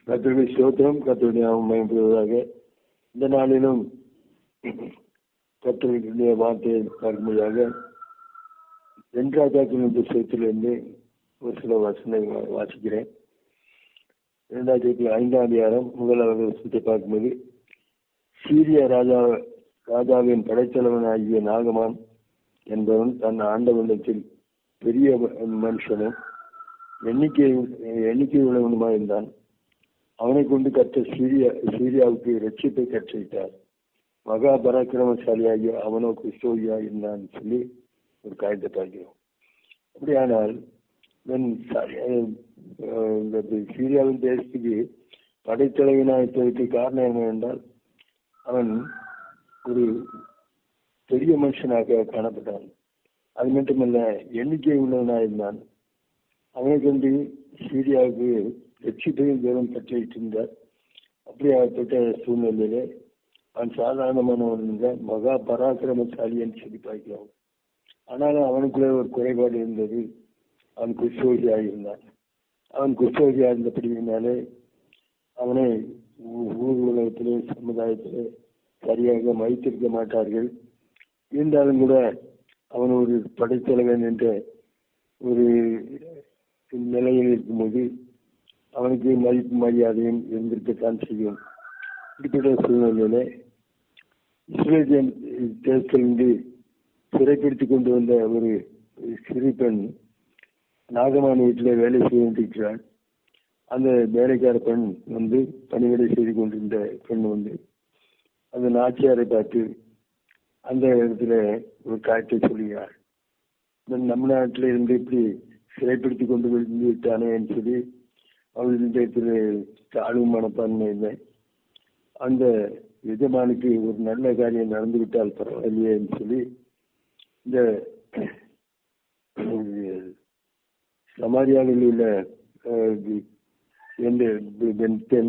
கர்த்தருடைய ஸ்தோத்திரம், கர்த்தருடைய நாமம் மகிமைப்படுவதாக. இந்த நாளிலும் கர்த்தருடைய வார்த்தையை பார்க்கும்போதாக வெண்ராஜாக்களின் புத்தகத்திலிருந்து ஒரு சில வசனங்களை வாசிக்கிறேன். 5ஆம் அதிகாரம் 1வது வசனத்தை பார்க்கும்போது, சீரிய ராஜாவின் படைத்தலைவனாகிய நாகமான் என்பவன் தன் ஆண்டவனிடத்தில் பெரிய மனுஷனும் எண்ணிக்கை உள்ளவனுமாயிருந்தான். அவனை கொண்டு கர்த்தர் சீரியாவுக்கு ரட்சிப்பை கட்டளையிட்டார். மகா பராக்கிரமசாலியாகிய அவனோ கிறிஸ்தோவியா இருந்தான்னு சொல்லி ஒரு காரியத்தை பார்க்கிறோம். அப்படியானால் சீரியாவின் தேசத்துக்கு படைத்தலைவனாக காரணம் என்னவென்றால், அவன் ஒரு பெரிய மனுஷனாக காணப்பட்டான். அது மட்டுமல்ல, எண்ணிக்கை உள்ளவனாயிருந்தான். அவனை கொண்டு சீரியாவுக்கு ரட்சிப்பையும் தேவன் கட்டளையிட்டிருந்தார். அப்படியாகப்பட்ட சூழ்நிலையிலே அவன் சாதாரணமானவன் மகா பராக்கிரமசாலின்னு சொல்லி பார்க்கிறோம். ஆனாலும் அவனுக்குள்ளே ஒரு குறைபாடு இருந்தது. அவன் குஷ்டரோகியாக இருந்தான். அவன் குஷ்டரோகியாக இருந்தபடியினாலே அவனை ஊர் உலகத்திலே சமுதாயத்திலே சரியாக மதித்திருக்க மாட்டார்கள். இருந்தாலும் கூட அவன் ஒரு படைத்தலைவன் என்ற ஒரு நிலையில் இருக்கும்போது அவனுக்கு மதிப்பு மரியாதையும் இருந்திருக்கத்தான் செய்யும். இப்படிப்பட்ட சூழ்நிலையில இஸ்ரேல் தேசத்திலிருந்து சிறைப்படுத்திக் கொண்டு வந்த ஒரு சிறு பெண் நாகமான வீட்டில் வேலை செய்திருக்கிறாள். அந்த வேலைக்கார பெண் பணிவிடை செய்து கொண்டிருந்த பெண் அந்த நாச்சியாரை பார்த்து அந்த இடத்துல ஒரு காரியத்தை சொல்லுகிறார். நம்ம நாட்டில் இருந்து இப்படி சிறைப்படுத்தி கொண்டு விட்டானேன்னு சொல்லி அவளுடைய தாழ்வு மனப்பான்மை இல்லை. அந்த எஜமானுக்கு ஒரு நல்ல காரியம் நடந்துவிட்டால் பரவாயில்லையேன்னு சொல்லி இந்த சமாரியாவில் உள்ள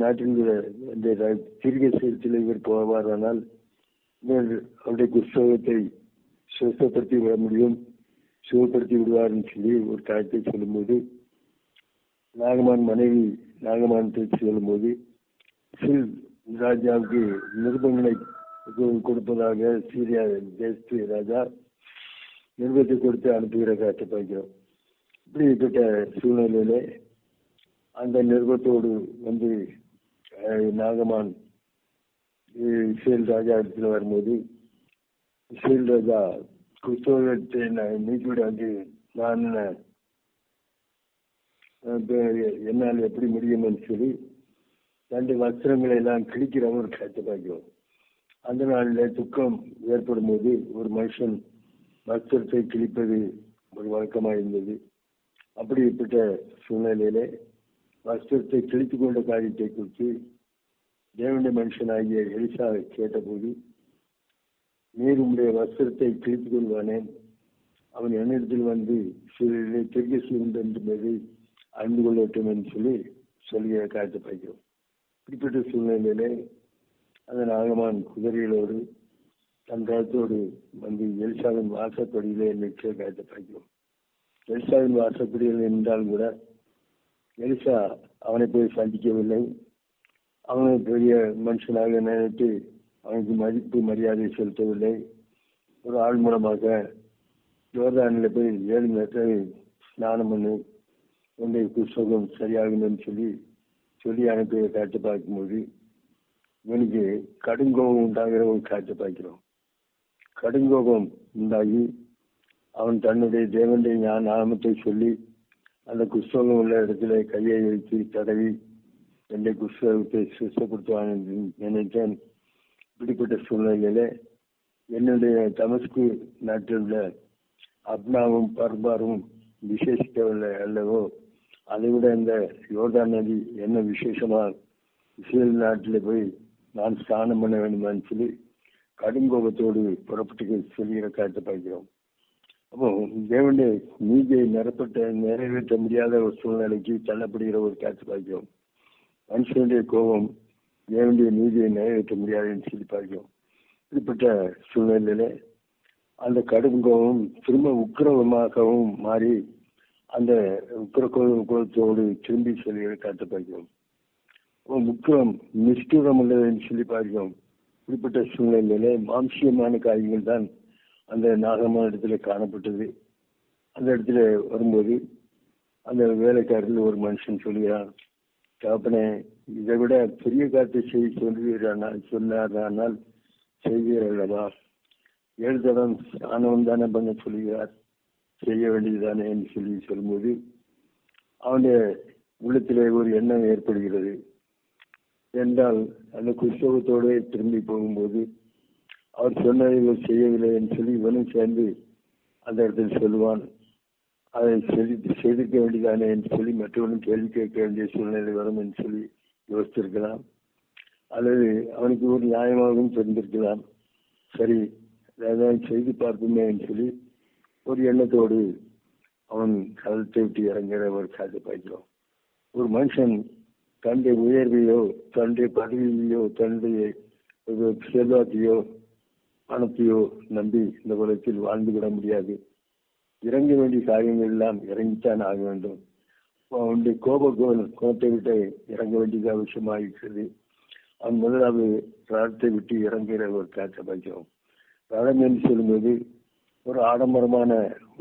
நாட்டில் தீர்க்கதரிசியில் இவர் போவாரானால் அவருடைய குஷ்டத்தை சுத்தப்படுத்தி விட முடியும், சுகப்படுத்தி விடுவார்னு சொல்லி ஒரு காரியத்தை சொல்லும்போது, நாகமான் மனைவி நாகமானத்தை சொல்லும்போது சில் ராஜாவுக்கு நிருபங்களை கொடுப்பதாக சீரியா தேசத்து ராஜா நிருபத்தை கொடுத்து அனுப்புகிற காரியத்தை பார்க்கிறோம். இப்படிப்பட்ட சூழ்நிலையில அந்த நிருபத்தோடு நாகமான் இஸ்ரேல் ராஜா இடத்துல வரும்போது, இஸ்ரேல் ராஜா கிறிஸ்தவத்தை நீக்கிவிட நான் என்னால் எப்படி முடியும்னு சொல்லி 2 வஸ்திரங்களை எல்லாம் கிழிக்கிற ஒரு காட்சி பார்க்கிறோம். அந்த நாளில் துக்கம் ஏற்படும் போது ஒரு மனுஷன் வஸ்திரத்தை கிழிப்பது ஒரு வழக்கமாக இருந்தது. அப்படிப்பட்ட சூழ்நிலையில வஸ்திரத்தை கிழித்து கொண்ட காரியத்தை குறித்து தேவனுடைய மனுஷனாகிய எலிசா கேட்டபோது, நீர் உடைய வஸ்திரத்தை கிழித்துக் கொள்வானேன், அவன் என்னிடத்தில் திருகி என்பதை அறிந்து கொள்ளட்டும் என்று சொல்லுகிற காரியத்தை பார்க்கிறோம். இப்படிப்பட்ட சூழ்நிலையிலே அந்த நாகமான் குதிரைகளோடு தன் காலத்தோடு எலிசாவின் வாசப்படியிலே நிற்கிற காரியத்தை பார்க்கிறோம். எலிசாவின் வாசப்படியில் என்றாலும் கூட எலிசா அவனை போய் சந்திக்கவில்லை. அவனை பெரிய மனுஷனாக நினைத்து அவனுக்கு மதிப்பு மரியாதை செலுத்தவில்லை. ஒரு ஆள் மூலமாக யோர்தானில் போய் 7 நேரத்தில் ஸ்நானம் பண்ணி உன்னுடைய குஷ்டகம் சரியாகும் என்று சொல்லி அனுப்பிய காட்சி பார்க்கும்போது இவனுக்கு கடுங்கோபம் உண்டாகிற ஒரு காட்சி பார்க்கிறோம். கடுங்கோபம் உண்டாகி அவன் தன்னுடைய தேவனுடைய நாமத்தை சொல்லி அந்த குஷ்டகம் உள்ள இடத்துல கையை வைத்து தடவி என்னுடைய குஷ்டகத்தை சுத்தப்படுத்துவான் என்று நினைத்தேன். இப்படிப்பட்ட சூழ்நிலையில என்னுடைய தமஸ்கு நாட்டில் உள்ள அப்னாவும் பர்பாரும் விசேஷிக்கவில்லை அல்லவோ, அதை விட இந்த யோர்தான் நதி என்ன விசேஷமா இஸ்ரேல் நாட்டில் போய் நான் ஸ்நானம் பண்ண வேண்டுமான்னு சொல்லி கடுங்கோபத்தோடு புறப்பட்டு சொல்லுகிற காரியத்தை பார்க்கிறோம். அப்போ தேவனுடைய நீதியை நிறைவேற்ற முடியாத ஒரு சூழ்நிலைக்கு தள்ளப்படுகிற ஒரு காட்சி பார்க்கிறோம். மனுஷனுடைய கோபம் தேவனுடைய நீதியை நிறைவேற்ற முடியாதுன்னு சொல்லி பார்க்கிறோம். இப்படிப்பட்ட சூழ்நிலையில அந்த கடுங்கோபம் திரும்ப உக்கிரமாகவும் மாறி அந்த உக்கிர கோபத்தோடு திரும்பி செல்கிற காட்சி பார்க்கிறோம். முக்கியம் நிஷ்டூரம் உள்ளதுன்னு சொல்லி பார்க்கிறோம். இப்படிப்பட்ட சூழ்நிலையிலே மாம்சியமான காரியங்கள் தான் அந்த நாகமான இடத்துல காணப்பட்டது. அந்த இடத்துல வரும்போது அந்த வேலைக்காரர்கள் ஒரு மனுஷன் சொல்கிறான், தகப்பனே, இதை விட பெரிய காரியத்தை செய்ய சொன்னார் செய்வீர்களா? 7 தடம் ஸ்நானம் தானே பண்ண சொல்லுகிறார், செய்ய வேண்டியதுதானே என்று சொல்லும்போது அவனுடைய உள்ளத்திலே ஒரு எண்ணம் ஏற்படுகிறது. என்றால் அந்த குஷ்டகத்தோடு திரும்பி போகும்போது அவர் சொன்னதை இவர் செய்யவில்லை என்று சொல்லி இவனும் சேர்ந்து அந்த இடத்தில் சொல்லுவான், அதை செய்திருக்க வேண்டியதானே என்று சொல்லி மற்றவனும் கேள்வி கேட்க வேண்டிய சூழ்நிலை வரும் என்று சொல்லி யோசித்திருக்கலாம். அல்லது அவனுக்கு ஒரு நியாயமாகவும் தெரிந்திருக்கலாம். சரி, அதாவது செய்து பார்ப்போமே என்று சொல்லி ஒரு எண்ணத்தோடு அவன் களத்தை விட்டு இறங்குற ஒரு காட்சி பார்க்கிறோம். ஒரு மனுஷன் தன்னுடைய உயர்வையோ தன்னுடைய பதவியையோ தன்னுடைய செல்வாக்கையோ பணத்தையோ நம்பி இந்த உலகத்தில் வாழ்ந்துவிட முடியாது. இறங்க வேண்டிய காரியங்கள் எல்லாம் இறங்கித்தான் ஆக வேண்டும். அவனுடைய கோபத்தை விட்டு இறங்க வேண்டியது அவசியமாகிறது. அவன் முதலாவது ரதத்தை விட்டு இறங்குகிற ஒரு காட்சி பார்க்கிறோம். ரதம் என்று சொல்லும்போது ஒரு ஆடம்பரமான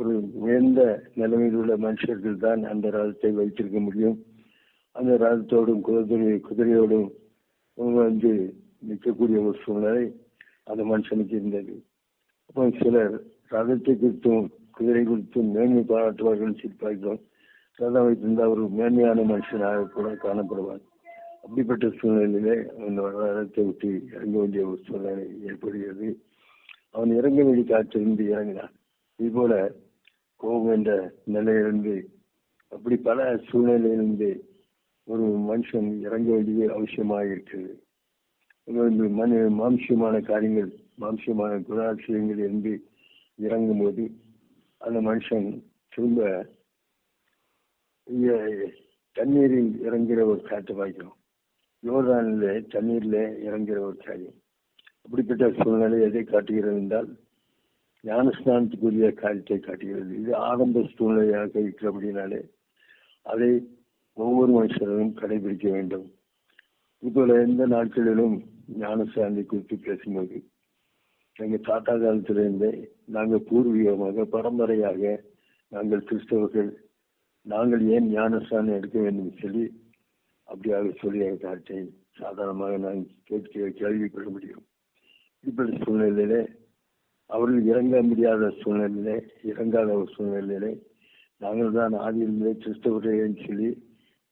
ஒரு உயர்ந்த நிலைமையில் உள்ள மனுஷர்கள் தான் அந்த ரதத்தை வைத்திருக்க முடியும். அந்த ரதத்தோடும் குதிரையோடும் வந்து நிற்கக்கூடிய ஒரு சூழ்நிலை அந்த மனுஷனுக்கு இருந்தது. அப்போ சிலர் ரதத்தை குறித்தும் குதிரை குறித்தும் மேன்மை பாராட்டுவார்கள். சிற்பாய்க்கும் ரதம் வைத்திருந்தால் ஒரு மேன்மையான மனுஷனாக கூட காணப்படுவார். அப்படிப்பட்ட சூழ்நிலையிலே அவன் ரதத்தை விட்டு இறங்க வேண்டிய ஒரு சூழ்நிலை ஏற்படுகிறது. அவன் இறங்க வேண்டிய காற்றிலிருந்து இறங்கினான். இதுபோல கோபம் என்ற நிலையிலிருந்து அப்படி பல சூழ்நிலையிலிருந்து ஒரு மனுஷன் இறங்க வேண்டியது அவசியமாக இருக்கிறது. மாம்சியமான காரியங்கள் மாம்சியமான குணாட்சியங்கள் இருந்து இறங்கும் போது அந்த மனுஷன் திரும்ப தண்ணீரில் இறங்குகிற ஒரு காற்றை வாய்க்கிறோம். யோர்தானில் தண்ணீரில் இறங்குகிற ஒரு காரியம். அப்படிப்பட்ட சூழ்நிலை எதை காட்டுகிறது என்றால் ஞானஸ்நானத்துக்குரிய காரியத்தை காட்டுகிறது. இது ஆரம்ப சூழ்நிலையாக இருக்கிறபடினாலே அதை ஒவ்வொரு மனுஷரும் கடைபிடிக்க வேண்டும். இப்போல எந்த நாட்களிலும் ஞானஸ்நானத்தை குறித்து பேசும்போது எங்கள் தாத்தா காலத்திலிருந்தே நாங்கள் பூர்வீகமாக பரம்பரையாக நாங்கள் கிறிஸ்தவர்கள் நாங்கள் ஏன் ஞானஸ்நானம் எடுக்க வேண்டும் சொல்லி அப்படியாக சொல்லிய காரியத்தை சாதாரணமாக நாங்கள் கேள்விப்பட முடியும். இப்படி சூழ்நிலையிலே அவர்கள் இறங்க முடியாத சூழ்நிலையிலே இறங்காத ஒரு சூழ்நிலையிலே நாங்கள் தான் ஆதியிலே கிறிஸ்தவர்கள் சொல்லி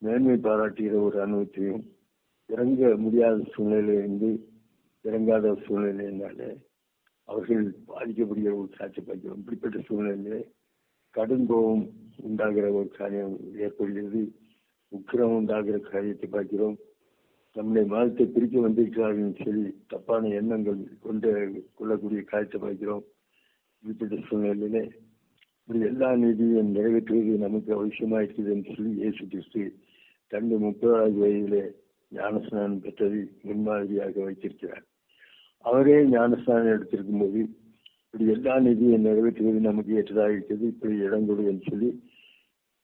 மேன்மை பாராட்டுகிற ஒரு அனுபவத்தையும் இறங்க முடியாத சூழ்நிலையிலிருந்து இறங்காத சூழ்நிலையினாலே அவர்கள் பாதிக்கப்படுகிற ஒரு காட்சி பார்க்கிறோம். இப்படிப்பட்ட சூழ்நிலையிலே கடும் கோபம் உண்டாகிற ஒரு காரியம் ஏற்படுகிறது. உக்கிரம் உண்டாகிற காரியத்தை பார்க்கிறோம். நம்முடைய மதத்தை பிரிக்க வந்திருக்கிறார்கள் சொல்லி தப்பான எண்ணங்கள் கொள்ளக்கூடிய காரியத்தை பார்க்கிறோம். இப்படிப்பட்ட சூழ்நிலையிலே இப்படி எல்லா நீதியும் நிறைவேற்றுவது நமக்கு அவசியமாக இருக்குது என்று சொல்லி இயேசு கிறிஸ்து தன்னுடைய 30வது வயதிலே ஞானஸ்நானம் பெற்றதை முன்மாதிரியாக வைத்திருக்கிறார். அவரே ஞானஸ்நானம் எடுத்திருக்கும் போது இப்படி எல்லா நீதியும் நிறைவேற்றுவது நமக்கு ஏற்றதாக இருக்கிறது, இப்படி இடங்கொடு என்று சொல்லி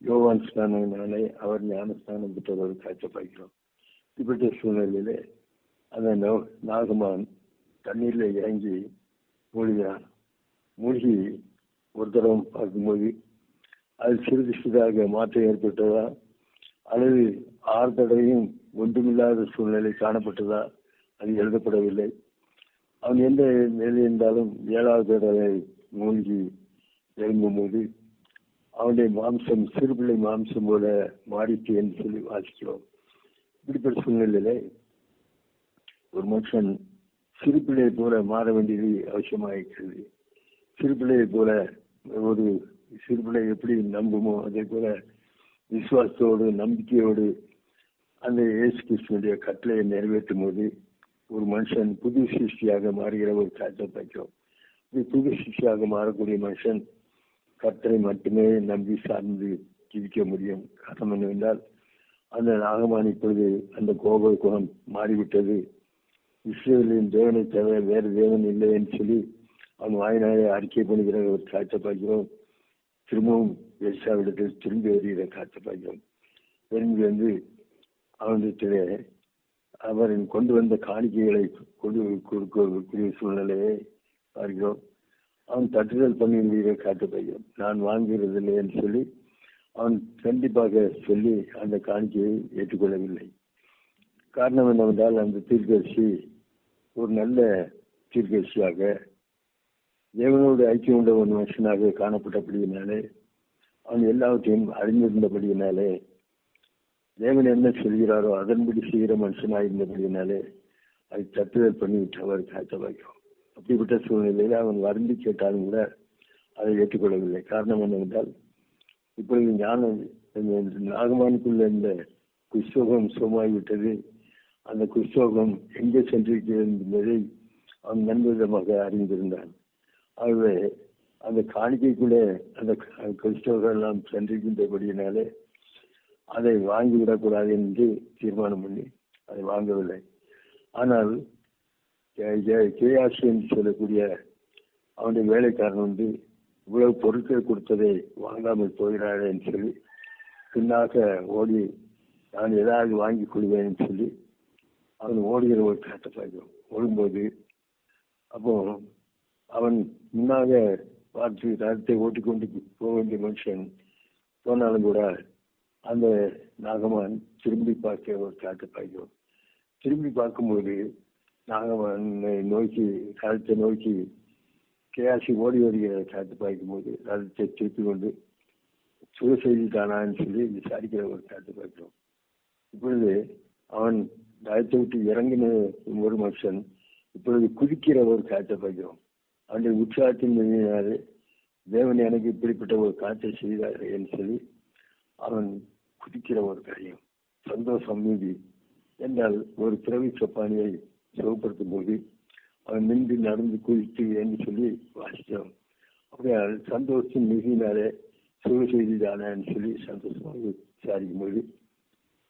யோவான் ஸ்நானத்தினாலே அவர் ஞானஸ்நானம் பெற்றவர் காட்சி பார்க்கிறோம். இப்படிப்பட்ட சூழ்நிலையிலே அந்த நாகமான் தண்ணீரில் இறங்கி மூழ்கிறான். மூழ்கி ஒரு தடவை பார்க்கும்போது அது சிறிது சிறிதாக மாற்றம் ஏற்பட்டதா அல்லது 6 தடவையும் ஒன்றுமில்லாத சூழ்நிலை காணப்பட்டதா அது எழுதப்படவில்லை. அவன் எந்த நிலை இருந்தாலும் 7வது தடவை மூழ்கி எழும்பும்போது அவனுடைய மாம்சம் சிறுபிள்ளை மாம்சம் போல மாறிட்டு என்று சொல்லி வாசிக்கிறோம். இப்படிப்பட்ட சூழ்நிலையில ஒரு மனுஷன் சிறுபிள்ளையை போல மாற வேண்டியது அவசியமாக இருக்கிறது. சிறுபிள்ளையை போல ஒரு சிறுபிள்ளை எப்படி நம்புமோ அதே போல விசுவாசத்தோடு நம்பிக்கையோடு அந்த இயேசு கிறிஸ்துவினுடைய கட்டளையை நிறைவேற்றும் போது ஒரு மனுஷன் புது சிருஷ்டியாக மாறுகிற ஒரு காட்சியை பார்க்கிறோம். புது சிருஷ்டியாக மாறக்கூடிய மனுஷன் கர்த்தரை மட்டுமே நம்பி சார்ந்து ஜீவிக்க முடியும். காரணம் என்னவென்றால் அந்த நாகமான் இப்பொழுது அந்த கோப குணம் மாறிவிட்டது. இஸ்ரவேலின் தேவனை தவிர வேறு தேவன் இல்லை என்று சொல்லி அவன் வாயினாலே அறிக்கை பண்ணுகிற ஒரு காட்சியை பார்க்கிறோம். திரும்பவும் எலிசாவிடத்தில் திரும்பி வருகிற காட்சி பார்க்கிறோம். திரும்பி வந்து அவனிடத்திலே அவரின் கொண்டு வந்த காணிக்கைகளை கொடுக்கக்கூடிய சூழ்நிலையை பார்க்கிறோம். அவன் தட்டுதல் பண்ணி காட்டப்பையும் நான் வாங்குகிறதில்லை என்று சொல்லி அவன் கண்டிப்பாக சொல்லி அந்த காணிக்கையை ஏற்றுக்கொள்ளவில்லை. காரணம் என்னவென்றால் அந்த தீர்க்கதரிசி ஒரு நல்ல தீர்க்கதரிசியாக தேவனோடு ஐக்கியம் உள்ள ஒரு மனுஷனாக காணப்பட்டபடியினாலே, அவன் எல்லாவற்றையும் அறிந்திருந்தபடியினாலே, தேவன் என்ன சொல்கிறாரோ அதன்படி செய்கிற மனுஷனாக இருந்தபடியினாலே அதை தட்டுதல் பண்ணிவிட்டு அவர் காத்தவாய்க்கும். அப்படிப்பட்ட சூழ்நிலையில் அவன் வருந்தி கேட்டாலும் கூட அதை ஏற்றுக்கொள்ளவில்லை. காரணம் என்னவென்றால், இப்பொழுது ஞானம் நாகமானுக்குள்ள இந்த குஷ்டோகம் சுகமாகிவிட்டது. அந்த குஷ்டோகம் எங்கே சென்றிருக்கிறது என்பதை அவன் நண்பவிதமாக அறிந்திருந்தான். ஆகவே அந்த காணிக்கைக்குள்ளே அந்த குஷ்டோகம் எல்லாம் சென்றிருக்கின்றபடியினாலே அதை வாங்கிவிடக்கூடாது என்று தீர்மானம் பண்ணி அதை வாங்கவில்லை. ஆனால் கேயாசி என்று சொல்லக்கூடிய அவனுடைய வேலைக்காரன் வந்து இவ்வளவு பொருட்கள் கொடுத்ததை வாங்காமல் போகிறாரே என்று சொல்லி பின்னாக ஓடி நான் ஏதாவது வாங்கி கொள்வேன் என்று சொல்லி அவன் ஓடுகிற ஒரு காட்ட பார்க்கிறோம். ஓடும்போது அப்போ அவன் முன்னாக பார்த்து ரதத்தை ஓட்டிக்கொண்டு போக வேண்டிய மனுஷன் போனாலும் கூட அந்த நாகமான் திரும்பி பார்க்க ஒரு காட்ட பார்க்கிறோம். திரும்பி பார்க்கும்போது நாகமானை நோக்கி ரதத்தை நோக்கி கேயாசி ஓடி வருகிற காட்டு பார்க்கும்போது ரதத்தை திருப்பி கொண்டு சுய செய்திட்டானான்னு சொல்லி விசாரிக்கிற ஒரு காட்டு பார்க்கிறோம். இப்பொழுது அவன் ரதத்தை விட்டு இறங்கின ஒரு மனுஷன் இப்பொழுது குதிக்கிற ஒரு காட்டை பார்க்கிறோம். அவனுடைய உற்சாகத்தின் மீதினாலே தேவன் எனக்கு இப்படிப்பட்ட ஒரு காட்டை செய்தார் என்று சொல்லி அவன் குதிக்கிற ஒரு காரியம். சந்தோஷம் மீதி என்றால் ஒரு பிறவி சப்பானியை சுகப்படுத்தும் போது அவன் நின்று நடந்து குதித்து என்று சொல்லி வாசித்தோம். அப்படியா சந்தோஷத்தின் மிகினாலே சுக செய்திதானு சொல்லி சந்தோஷமாக விசாரிக்கும் போது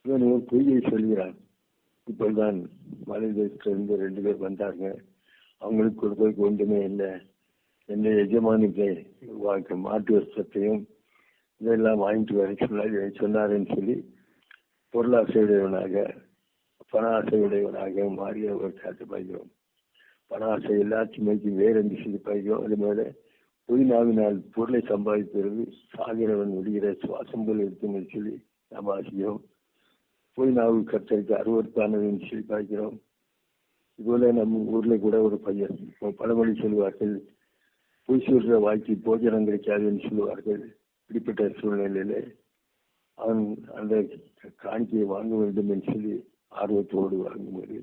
இவன் ஒரு பொய்யை சொல்கிறான். இப்போதான் மலை தேசத்திலிருந்து 2 பேர் வந்தாங்க, அவங்களுக்கு கொடுப்பதற்கு ஒன்றுமே இல்லை, என்ன எஜமானுக்கு மாட்டு வஸ்திரத்தையும் இதெல்லாம் வாங்கிட்டு வர சொன்னாருன்னு சொல்லி பொருளாசையுடையவனாக பண ஆசையுடையவனாக மாறிய ஒரு காட்டு பாய்கிறோம். பண ஆசை எல்லாத்தையுமே வேறு எந்த சொல்லி பாய்கிறோம். அது மேல பொய்நாவினால் பொருளை சம்பாதிப்பது சாகிறவன் விடுகிற சுவாசம் போல் இருக்குன்னு சொல்லி நாம் ஆசிக்கிறோம். பொய்நாவு கர்த்தருக்கு அருவருப்பானதுன்னு சொல்லி பார்க்கிறோம். இதுபோல நம்ம ஊர்ல கூட ஒரு பையன் பழமொழி சொல்லுவார்கள், பொய் சொல்ற வாய்க்கு போஜனம் கிடைக்காதுன்னு சொல்லுவார்கள். இப்படிப்பட்ட சூழ்நிலையில அவன் அந்த காணிக்கையை வாங்க வேண்டும் என்று சொல்லி ஆர்வத்தோடு வாங்கும்போது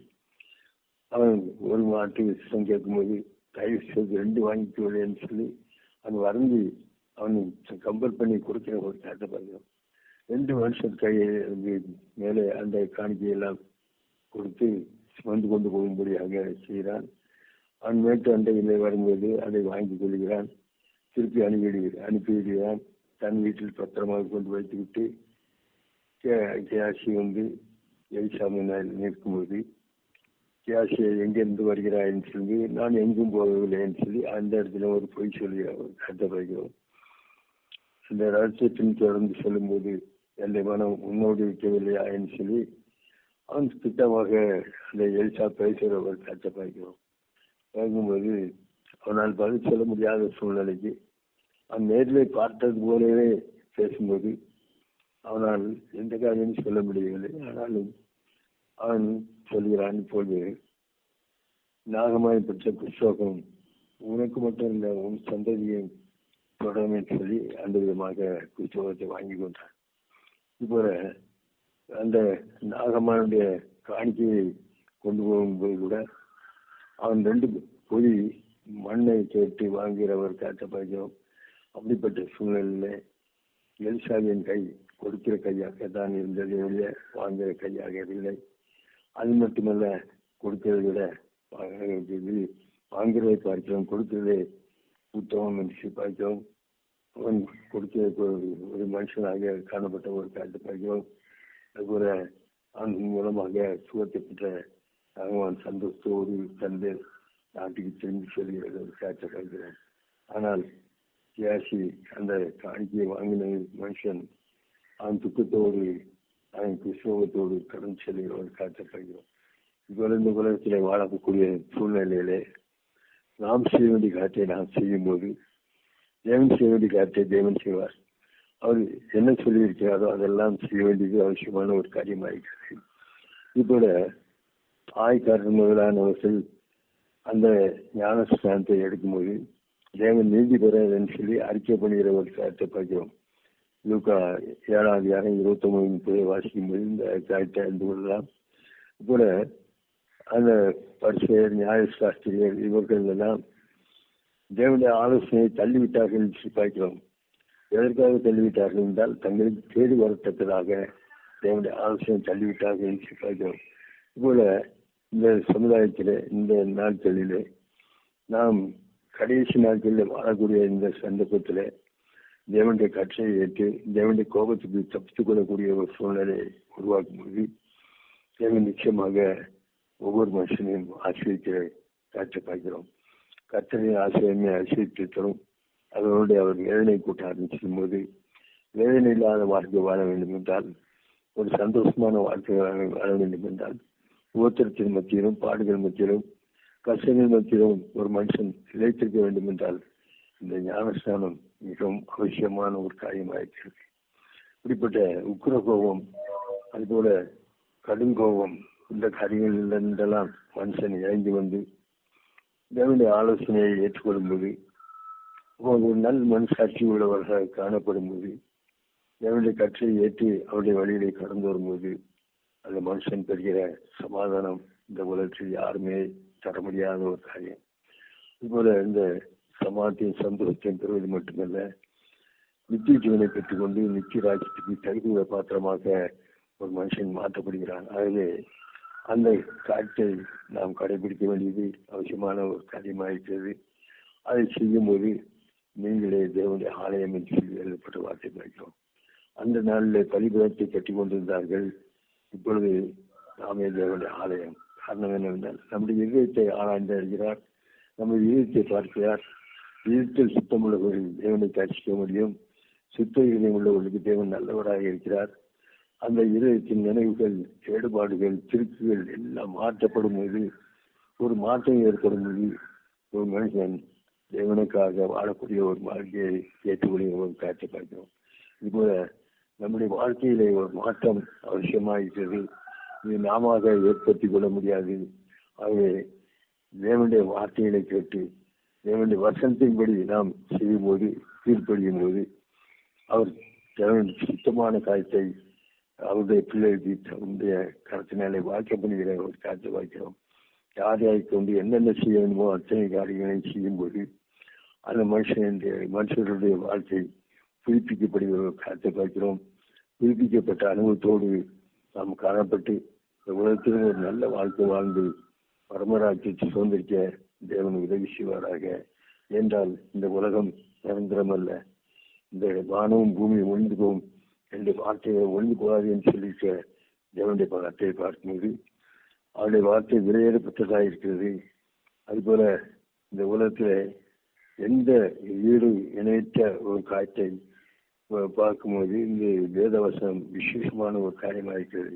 அவன் ஒரு மாட்டு விஷயம் கேட்கும்போது தயவு செய்து 2 வாங்கிக்கொள்ளேன்னு சொல்லி அவன் வருந்தி அவன் கம்பல் பண்ணி கொடுக்கிற ஒரு காட்டை பார்க்கிறோம். 2 வருஷம் கையை மேலே அந்த காணிக்கையெல்லாம் கொடுத்து சுமந்து கொண்டு போகும்படியாக செய்கிறான். அவன் மேட்டு அண்டையிலே வரும்போது அதை வாங்கி கொள்கிறான். திருப்பி அனுப்பிவிடுகிறான். தன் வீட்டில் பத்திரமாக கொண்டு வைத்துவிட்டு கேயாசி வந்து எலிசாமினால் நிற்கும்போது கேயாசியை எங்கிருந்து வருகிறாய்ன்னு சொல்லி நான் எங்கும் போகவில்லைன்னு சொல்லி அந்த இடத்துல ஒரு பொய் சொல்லி கட்ட வைக்கிறோம். அந்த ரகசியத்தின் தொடர்ந்து சொல்லும்போது என்னை மனம் உன்னோடு இருக்கவில்லையா என்று சொல்லி அவன் திட்டமாக அந்த எலிசா பேசுகிற ஒரு கட்ட பார்க்கிறோம். பார்க்கும்போது அவனால் பதில் சொல்ல முடியாத சூழ்நிலைக்கு அவன் நேரில் பார்த்தது போலவே பேசும்போது அவனால் எந்த காரியமும் சொல்ல முடியவில்லை. ஆனாலும் அவன் சொல்கிறான், இப்போது நாகமாய் பெற்ற புஸ்தகம் உனக்கு மட்டும் இல்லை உன் சந்ததியும் தொடரும் என்று சொல்லி அந்த விதமாக புஸ்தகத்தை வாங்கி கொண்டான். இப்போ அந்த நாகமானுடைய காணிக்கையை கொண்டு போகும்போது கூட அவன் 2 பொய் மண்ணை கேட்டு வாங்குகிறவர் காட்ட பார்க்கிறோம். அப்படிப்பட்ட சூழ்நிலையில எலிசாவின் கை கொடுக்கிற கையாக தான் இருந்தது, ஒழிய வாங்குகிற கையாக இல்லை. அது மட்டுமல்ல, கொடுக்கிறதை விட வாங்குறதை பார்க்கிறோம், கொடுக்கிறதே உத்தமம் என்று பார்க்கிறோம். அவன் கொடுக்கிற ஒரு மனுஷனாக காணப்பட்ட ஒரு காட்டு பார்க்கிறோம். அதுபோல அவன் மூலமாக சுகத்தை பெற்ற அவன் சந்தோஷத்தோடு தந்து நாட்டுக்கு திரும்பி சொல்கிறது ஒரு காட்சி பார்க்கிறோம். ஆனால் கேயாசி அந்த காணிக்கையை வாங்கின மனுஷன் அவன் துக்கத்தோடு அவன் கிறிஸ்தவத்தோடு கடன் செல்கிற ஒரு காட்சி பார்க்கிறோம். இதுபோல இந்த உலகத்திலே வாழக்கூடிய சூழ்நிலையிலே நாம் செய்ய வேண்டிய காரியத்தை நாம் செய்யும் போது தேவன் செய்ய வேண்டிய காரியத்தை தேவன் செய்வார். அவர் என்ன சொல்லியிருக்கிறாரோ அதெல்லாம் செய்ய வேண்டியது அவசியமான ஒரு காரியமாயிருக்கிறது. இப்போல ஆய்காரர் முதலானவர்கள் அந்த ஞானஸ்தானத்தை எடுக்கும்போது தேவன் நீதி பெறன்னு சொல்லி அறிக்கை பண்ணுகிற ஒரு காரியத்தை பார்க்கிறோம். லூக்கா 7:29 வாசிக்கும் போது இந்த காரியத்தை அறிந்து கொள்ளலாம். இப்போல அந்த பரிசேயர், நியாயசாஸ்திரியர் இவர்கள் எல்லாம் தேவனுடைய ஆலோசனையை தள்ளிவிட்டார்கள் என்று பார்க்கிறோம். எதற்காக தள்ளிவிட்டார்கள் என்றால் தங்களுக்கு கேடு வரத்தக்கதாக தேவனுடைய ஆலோசனை தள்ளிவிட்டார்கள் என்று பார்க்கிறோம். இப்போல இந்த சமுதாயத்திலே இந்த நாட்களிலே நாம் கடைசி நாட்களில் வாழக்கூடிய இந்த சந்தர்ப்பத்தில் தேவனுடைய கட்டளையை ஏற்று தேவனுடைய கோபத்துக்கு தப்பித்துக் கொள்ளக்கூடிய ஒரு சூழ்நிலையை உருவாக்கும் போது தேவன் நிச்சயமாக ஒவ்வொரு மனுஷனையும் ஆசிரியக்கிற காற்றை பார்க்கிறோம். கர்த்தரின் ஆசிரியமே ஆசிரியத்து தரும். அதனோடு அவர் வேதனை கூட்ட ஆரம்பிக்கும் போது வேதனை இல்லாத வாழ்க்கை வாழ வேண்டும் என்றால், ஒரு சந்தோஷமான வாழ்க்கை வாழ வேண்டும் என்றால், உபத்திரத்தின் மத்தியிலும் பாடுகள் மத்தியிலும் கஷ்டங்கள் மத்தியிலும் ஒரு மனுஷன் இழைத்திருக்க வேண்டும் என்றால் இந்த ஞானஸ்தானம் மிகவும் அவசியமான ஒரு காரியமாயிருக்கிறது. இப்படிப்பட்ட உக்கிர கோபம், அதுபோல கடும் கோபம், இந்த காரியங்களிலிருந்தெல்லாம் மனுஷன் இறங்கி வந்து தேவனுடைய ஆலோசனையை ஏற்றுக்கொள்ளும் போது ஒரு நல்ல மனசாட்சி உள்ளவர்களாக காணப்படும் போது தேவனுடைய கட்டளையை ஏற்று அவருடைய வழியிலே கடந்து வரும்போது அந்த மனுஷன் பெறுகிற சமாதானம் இந்த உலகத்தில் யாருமே தர முடியாத ஒரு காரியம். இதுபோல இந்த சமாதியும் சந்தோஷத்தையும் பெறுவது மட்டுமல்ல, நித்திய ஜீவனை பெற்றுக்கொண்டு நித்திய ராஜ்யத்துக்கு தகுதியுள்ள பாத்திரமாக ஒரு மனுஷன் மாற்றப்படுகிறான். ஆகவே அந்த காரியத்தை நாம் கடைபிடிக்க வேண்டியது அவசியமான ஒரு காரியமாயிருக்கிறது. அதை செய்யும் போது நீங்களே தேவனுடைய ஆலயம் என்று சொல்லி எழுதப்பட்ட வார்த்தை பார்க்கிறோம். அந்த நாளில் பலிபீடத்தை கட்டி கொண்டிருந்தார்கள். இப்பொழுது நாமே தேவனுடைய ஆலயம். காரணம் என்னவென்றால் நம்முடைய இதயத்தை ஆராய்ந்து அறிகிறார், நம்முடைய இதயத்தை பார்க்கிறார். இதயத்தில் சுத்தமுள்ளவர்கள் தேவனை தரிசிக்க முடியும். சுத்த இதயம் உள்ளவர்களுக்கு தேவன் நல்லவராக இருக்கிறார். அந்த இதயத்தின் நினைவுகள், கேடுபாடுகள், திருக்குகள் எல்லாம் மாற்றப்படும் போது, ஒரு மாற்றம் ஏற்படும் போது ஒரு மனுஷன் தேவனுக்காக வாழக்கூடிய ஒரு வாழ்க்கையை ஏற்றுக்கொள்கிற ஒரு காட்சி பார்க்கிறோம். இதுபோல நம்முடைய வாழ்க்கையிலே ஒரு மாற்றம் அவசியமாகிறது. இது நாம ஏற்படுத்திக் கொள்ள முடியாது. ஆகவே தேவனுடைய வார்த்தைகளை கேட்டு தேவனுடைய வசனத்தின்படி நாம் செய்யும் போது, கீழ்ப்படியும் போது அவர் தேவனுடைய சுத்தமான காரியத்தை அவருடைய பிள்ளைகளுக்கு தன்னுடைய கருத்தினாலே வாக்கியம் பண்ணுகிற ஒரு காரியத்தை வாய்க்கிறோம். யார் யாரை கொண்டு என்னென்ன செய்ய வேண்டுமோ அத்தனை காரியங்களை செய்யும் போது அந்த மனுஷருடைய வாழ்க்கை புதுப்பிக்கப்படுகிற ஒரு காரியத்தை பார்க்கிறோம். புதுப்பிக்கப்பட்ட அனுபவத்தோடு நாம் காணப்பட்டு இந்த உலகத்திலும் ஒரு நல்ல வாழ்க்கை வாழ்ந்து பரமராஜ்யத்தை சுதந்திரிக்க தேவன் உதவி செய்வாராக. என்றால் இந்த உலகம் நிரந்தரம் அல்ல. இந்த வானமும் பூமியும் ஒழிந்து போகும், ரெண்டு வார்த்தைகளை ஒழிந்து போகாது என்று சொல்லியிருக்க தேவனுடைய வார்த்தையை பார்க்கும்போது அவருடைய வார்த்தை விலையேறப்பட்டதாக இருக்கிறது. அதுபோல இந்த உலகத்தில் எந்த ஈடு இணையற்ற ஒரு காரியத்தை பார்க்கும்போது இந்த வேதவசனம் விசேஷமான ஒரு காரியமாக இருக்கிறது.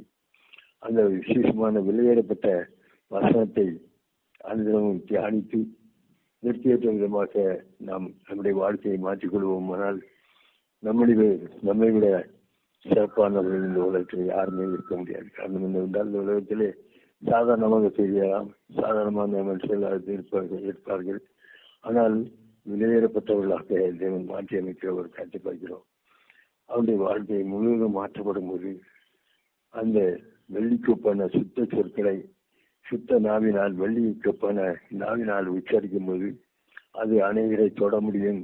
அந்த விசேஷமான விலையேறப்பட்ட வசனத்தை அனுதினமும் தியானித்து நிறுத்தியற்ற விதமாக நாம் நம்முடைய வாழ்க்கையை மாற்றிக்கொள்வோம். ஆனால் நம்மை விட சிறப்பானவர்கள் இந்த உலகத்தில் யாருமே இருக்க முடியாது. காரணம் என்னவென்றால் இந்த உலகத்திலே சாதாரணமாக தெரியலாம், சாதாரணமான மனுஷர்கள் இருப்பார்கள். ஆனால் விலையேறப்பட்டவர்களாக தேவன் மாற்றி அமைக்கிற ஒரு காட்சி பார்க்கிறோம். அவருடைய வாழ்க்கை முழுவதும் மாற்றப்படும் போது அந்த வெள்ளிக்கொப்பான சுத்த சொற்களை சுத்த நாவினால், வெள்ளிக்கொப்பான நாவினால் உச்சரிக்கும் போது அது அனைவரை தொட முடியும்,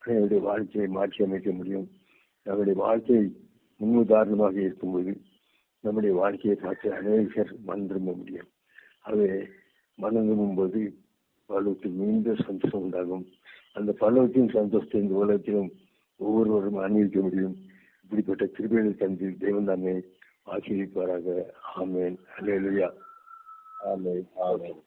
அனைவருடைய வாழ்க்கையை மாற்றி அமைக்க முடியும். நம்முடைய வாழ்க்கை முன்னுதாரணமாக இருக்கும்போது நம்முடைய வாழ்க்கையை பார்த்து அநேகர் மனம் திரும்ப முடியும். ஆகவே மனம் திரும்பும் போது பலவத்தில் மீண்டும் சந்தோஷம் உண்டாகும். அந்த பலவத்தின் சந்தோஷத்தை இந்த உலகத்திலும் ஒவ்வொருவரும் அனுபவிக்க முடியும். இப்படிப்பட்ட கிருபைகளை தந்து தேவன் தாமே ஆசீர்வதிப்பாராக. ஆமென். அல்லேலூயா. ஆமென். ஆமென்.